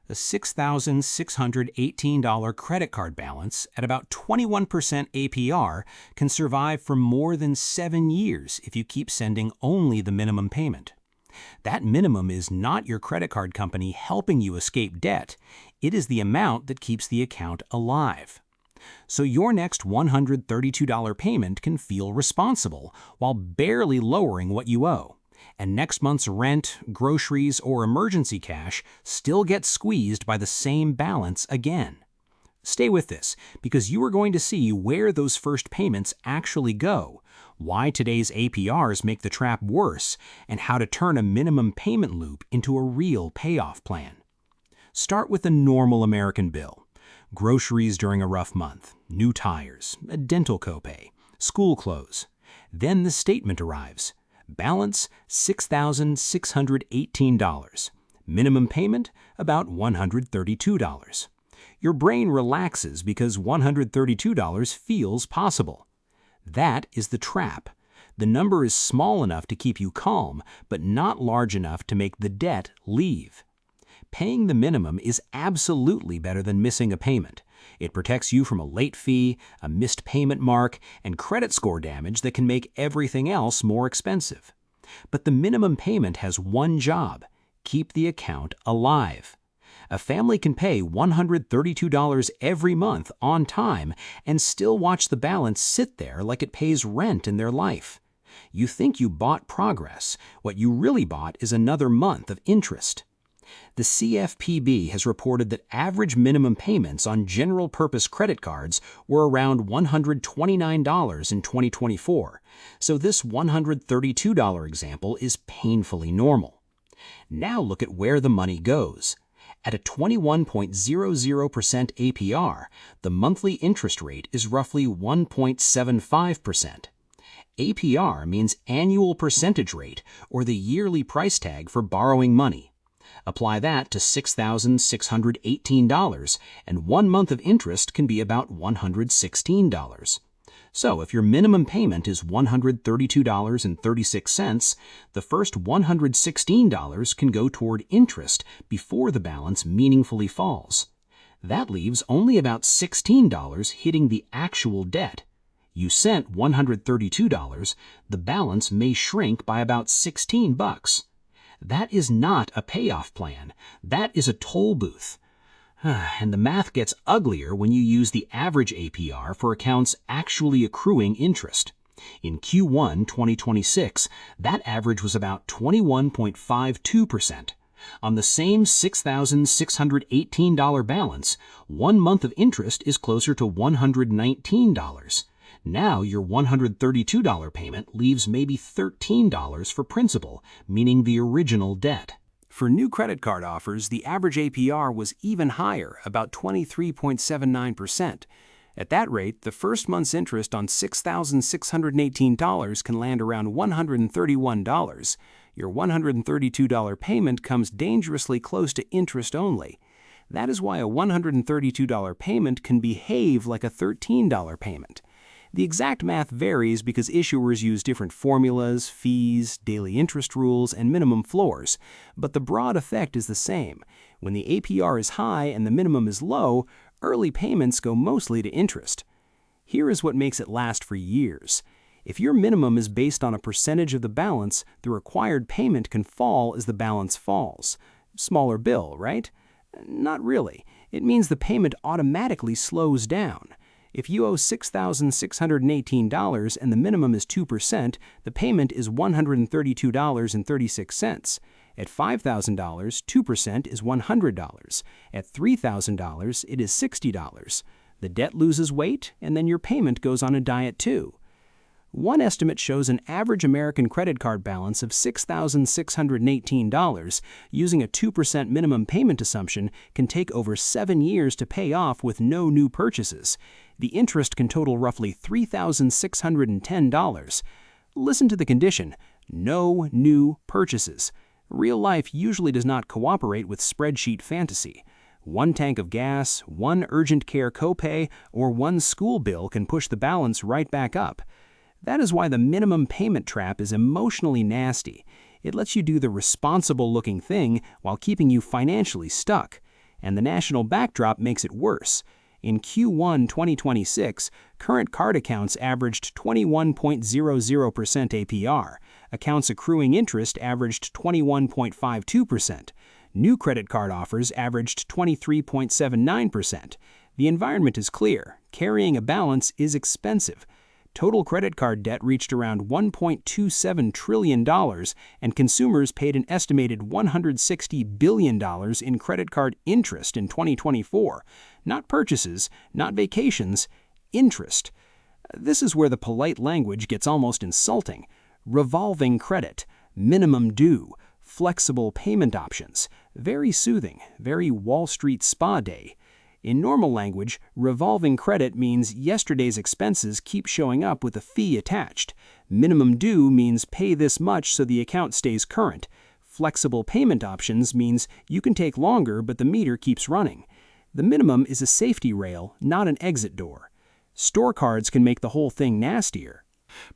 A $6,618 credit card balance at about 21% APR can survive for more than 7 years if you keep sending only the minimum payment. That minimum is not your credit card company helping you escape debt. It is the amount that keeps the account alive. So your next $132 payment can feel responsible while barely lowering what you owe. And next month's rent, groceries, or emergency cash still gets squeezed by the same balance again. Stay with this, because you are going to see where those first payments actually go, why today's APRs make the trap worse, and how to turn a minimum payment loop into a real payoff plan. Start with a normal American bill. Groceries during a rough month, new tires, a dental copay, school clothes. Then the statement arrives. Balance $6,618. Minimum payment about $132. Your brain relaxes because $132 feels possible. That is the trap. The number is small enough to keep you calm, but not large enough to make the debt leave. Paying the minimum is absolutely better than missing a payment. It protects you from a late fee, a missed payment mark, and credit score damage that can make everything else more expensive. But the minimum payment has one job: keep the account alive. A family can pay $132 every month on time and still watch the balance sit there like it pays rent in their life. You think you bought progress. What you really bought is another month of interest. The CFPB has reported that average minimum payments on general-purpose credit cards were around $129 in 2024, so this $132 example is painfully normal. Now look at where the money goes. At a 21.00% APR, the monthly interest rate is roughly 1.75%. APR means annual percentage rate, or the yearly price tag for borrowing money. Apply that to $6,618, and 1 month of interest can be about $116. So if your minimum payment is $132.36, the first $116 can go toward interest before the balance meaningfully falls. That leaves only about $16 hitting the actual debt. You sent $132, the balance may shrink by about $16. That is not a payoff plan. That is a toll booth. And the math gets uglier when you use the average APR for accounts actually accruing interest. In Q1 2026, that average was about 21.52%. On the same $6,618 balance, 1 month of interest is closer to $119. Now your $132 payment leaves maybe $13 for principal, meaning the original debt. For new credit card offers, the average APR was even higher, about 23.79%. At that rate, the first month's interest on $6,618 can land around $131. Your $132 payment comes dangerously close to interest only. That is why a $132 payment can behave like a $13 payment. The exact math varies because issuers use different formulas, fees, daily interest rules, and minimum floors, but the broad effect is the same. When the APR is high and the minimum is low, early payments go mostly to interest. Here is what makes it last for years. If your minimum is based on a percentage of the balance, the required payment can fall as the balance falls. Smaller bill, right? Not really. It means the payment automatically slows down. If you owe $6,618 and the minimum is 2%, the payment is $132.36. At $5,000, 2% is $100. At $3,000, it is $60. The debt loses weight, and then your payment goes on a diet too. One estimate shows an average American credit card balance of $6,618, using a 2% minimum payment assumption, can take over 7 years to pay off with no new purchases. The interest can total roughly $3,610. Listen to the condition: no new purchases. Real life usually does not cooperate with spreadsheet fantasy. 1 tank of gas, 1 urgent care copay, or 1 school bill can push the balance right back up. That is why the minimum payment trap is emotionally nasty. It lets you do the responsible-looking thing while keeping you financially stuck. and the national backdrop makes it worse. In Q1 2026, current card accounts averaged 21.00% APR. Accounts accruing interest averaged 21.52%. New credit card offers averaged 23.79%. The environment is clear. Carrying a balance is expensive. Total credit card debt reached around $1.27 trillion, and consumers paid an estimated $160 billion in credit card interest in 2024. Not purchases, not vacations, interest. This is where the polite language gets almost insulting. Revolving credit, minimum due, flexible payment options. Very soothing, very Wall Street spa day. In normal language, revolving credit means yesterday's expenses keep showing up with a fee attached. Minimum due means pay this much so the account stays current. Flexible payment options means you can take longer but the meter keeps running. The minimum is a safety rail, not an exit door. Store cards can make the whole thing nastier.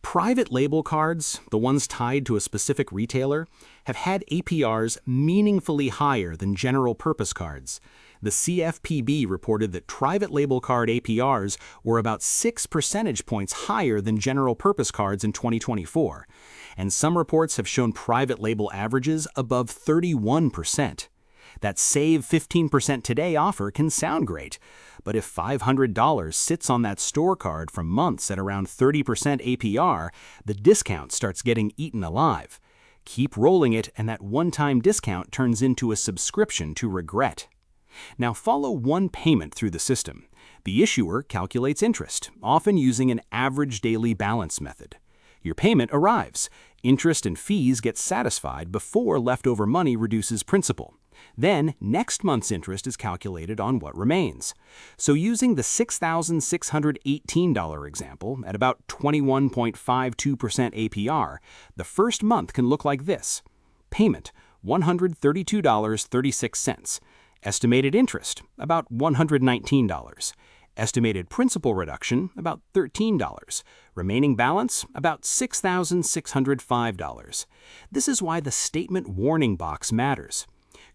Private label cards, the ones tied to a specific retailer, have had APRs meaningfully higher than general purpose cards. The CFPB reported that private label card APRs were about 6 percentage points higher than general purpose cards in 2024, and some reports have shown private label averages above 31%. That Save 15% Today offer can sound great, but if $500 sits on that store card for months at around 30% APR, the discount starts getting eaten alive. Keep rolling it, and that one-time discount turns into a subscription to regret. Now follow one payment through the system. The issuer calculates interest, often using an average daily balance method. Your payment arrives. Interest and fees get satisfied before leftover money reduces principal. Then, next month's interest is calculated on what remains. So using the $6,618 example at about 21.52% APR, the first month can look like this. Payment, $132.36. Estimated interest, about $119. Estimated principal reduction, about $13. Remaining balance, about $6,605. This is why the statement warning box matters.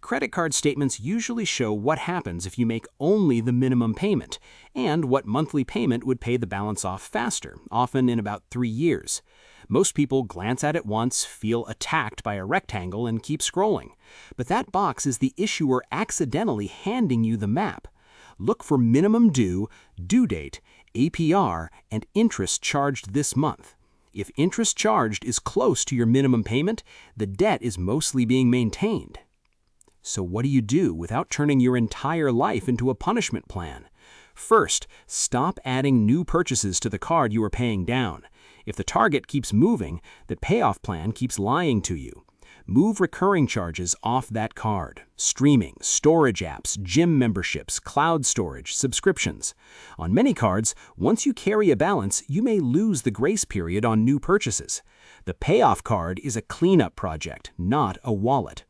Credit card statements usually show what happens if you make only the minimum payment, and what monthly payment would pay the balance off faster, often in about 3 years. Most people glance at it once, feel attacked by a rectangle, and keep scrolling. But that box is the issuer accidentally handing you the map. Look for minimum due, due date, APR, and interest charged this month. If interest charged is close to your minimum payment, the debt is mostly being maintained. So what do you do without turning your entire life into a punishment plan? First, stop adding new purchases to the card you are paying down. If the target keeps moving, the payoff plan keeps lying to you. Move recurring charges off that card. Streaming, storage apps, gym memberships, cloud storage, subscriptions. On many cards, once you carry a balance, you may lose the grace period on new purchases. The payoff card is a cleanup project, not a wallet.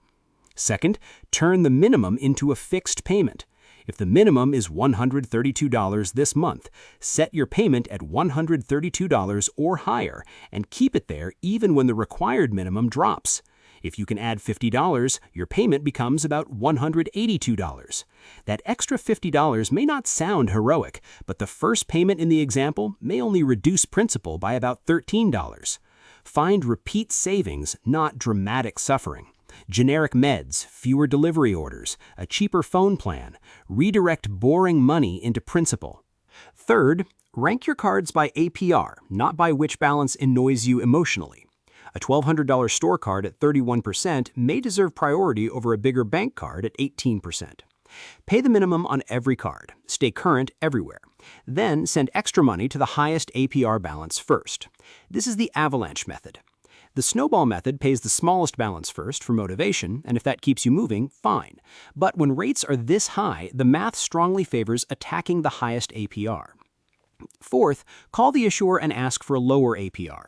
Second, turn the minimum into a fixed payment. If the minimum is $132 this month, set your payment at $132 or higher and keep it there even when the required minimum drops. If you can add $50, your payment becomes about $182. That extra $50 may not sound heroic, but the first payment in the example may only reduce principal by about $13. Find repeat savings, not dramatic suffering. Generic meds, fewer delivery orders, a cheaper phone plan. Redirect boring money into principal. Third, rank your cards by APR, not by which balance annoys you emotionally. A $1,200 store card at 31% may deserve priority over a bigger bank card at 18%. Pay the minimum on every card. Stay current everywhere. Then send extra money to the highest APR balance first. This is the avalanche method. The snowball method pays the smallest balance first for motivation, and if that keeps you moving, fine. But when rates are this high, the math strongly favors attacking the highest APR. Fourth, call the issuer and ask for a lower APR.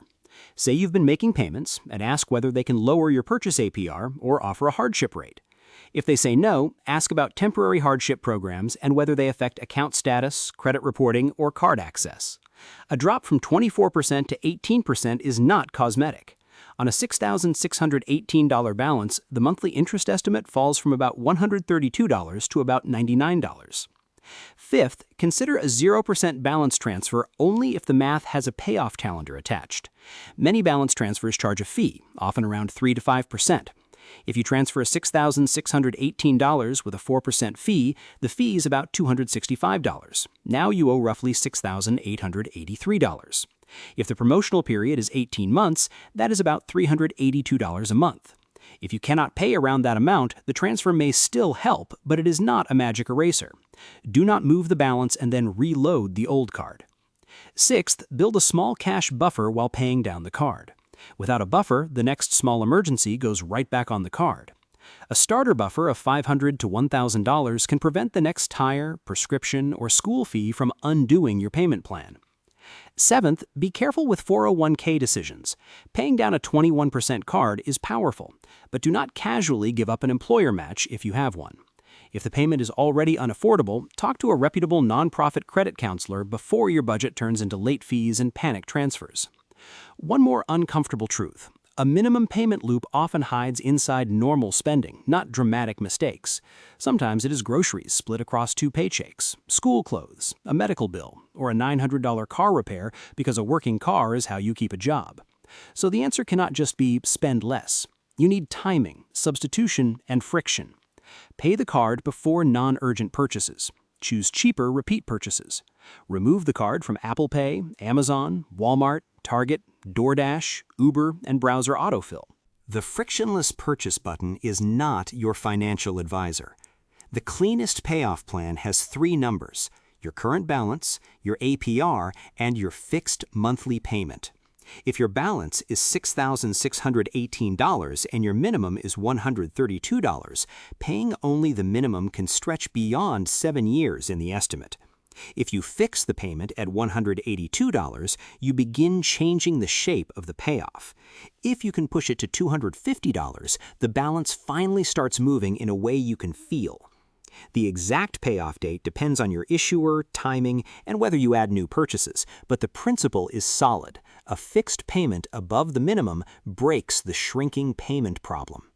Say you've been making payments and ask whether they can lower your purchase APR or offer a hardship rate. If they say no, ask about temporary hardship programs and whether they affect account status, credit reporting, or card access. A drop from 24% to 18% is not cosmetic. On a $6,618 balance, the monthly interest estimate falls from about $132 to about $99. Fifth, consider a 0% balance transfer only if the math has a payoff calendar attached. Many balance transfers charge a fee, often around 3 to 5%. If you transfer $6,618 with a 4% fee, the fee is about $265. Now you owe roughly $6,883. If the promotional period is 18 months, that is about $382 a month. If you cannot pay around that amount, the transfer may still help, but it is not a magic eraser. Do not move the balance and then reload the old card. Sixth, build a small cash buffer while paying down the card. Without a buffer, the next small emergency goes right back on the card. A starter buffer of $500 to $1,000 can prevent the next tire, prescription, or school fee from undoing your payment plan. Seventh, be careful with 401k decisions. Paying down a 21% card is powerful, but do not casually give up an employer match if you have one. If the payment is already unaffordable, talk to a reputable nonprofit credit counselor before your budget turns into late fees and panic transfers. One more uncomfortable truth. A minimum payment loop often hides inside normal spending, not dramatic mistakes. Sometimes it is groceries split across 2 paychecks, school clothes, a medical bill, or a $900 car repair because a working car is how you keep a job. So the answer cannot just be spend less. You need timing, substitution, and friction. Pay the card before non-urgent purchases. Choose cheaper repeat purchases. Remove the card from Apple Pay, Amazon, Walmart, Target, DoorDash, Uber, and browser autofill. The frictionless purchase button is not your financial advisor. The cleanest payoff plan has 3 numbers: your current balance, your APR, and your fixed monthly payment. If your balance is $6,618 and your minimum is $132, paying only the minimum can stretch beyond 7 years in the estimate. If you fix the payment at $182, you begin changing the shape of the payoff. If you can push it to $250, the balance finally starts moving in a way you can feel. The exact payoff date depends on your issuer, timing, and whether you add new purchases, but the principle is solid. A fixed payment above the minimum breaks the shrinking payment problem.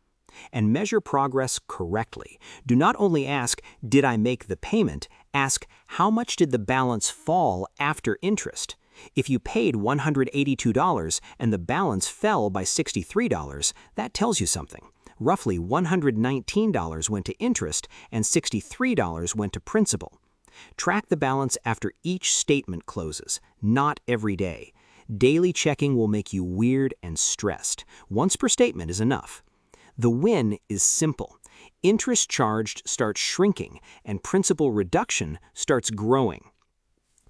And measure progress correctly. Do not only ask, did I make the payment? Ask, how much did the balance fall after interest? If you paid $182 and the balance fell by $63, that tells you something. Roughly $119 went to interest and $63 went to principal. Track the balance after each statement closes, not every day. Daily checking will make you weird and stressed. Once per statement is enough. The win is simple. Interest charged starts shrinking and principal reduction starts growing.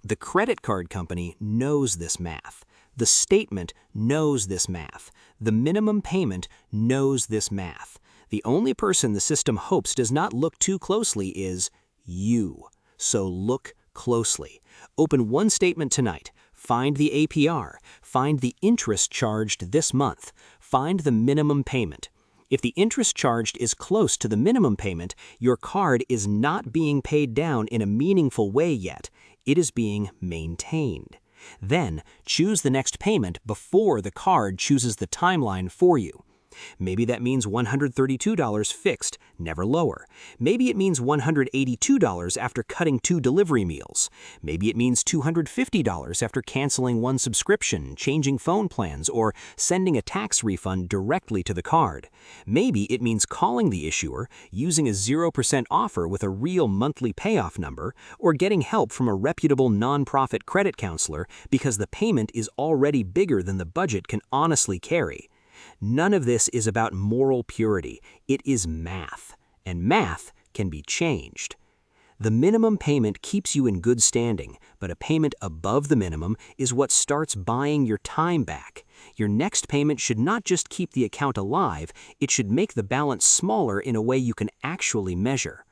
The credit card company knows this math. The statement knows this math. The minimum payment knows this math. The only person the system hopes does not look too closely is you. So look closely. Open one statement tonight. Find the APR. Find the interest charged this month. Find the minimum payment. If the interest charged is close to the minimum payment, your card is not being paid down in a meaningful way yet. It is being maintained. Then, choose the next payment before the card chooses the timeline for you. Maybe that means $132 fixed, never lower. Maybe it means $182 after cutting 2 delivery meals. Maybe it means $250 after canceling 1 subscription, changing phone plans, or sending a tax refund directly to the card. Maybe it means calling the issuer, using a 0% offer with a real monthly payoff number, or getting help from a reputable nonprofit credit counselor because the payment is already bigger than the budget can honestly carry. None of this is about moral purity. It is math, and math can be changed. The minimum payment keeps you in good standing, but a payment above the minimum is what starts buying your time back. Your next payment should not just keep the account alive, it should make the balance smaller in a way you can actually measure.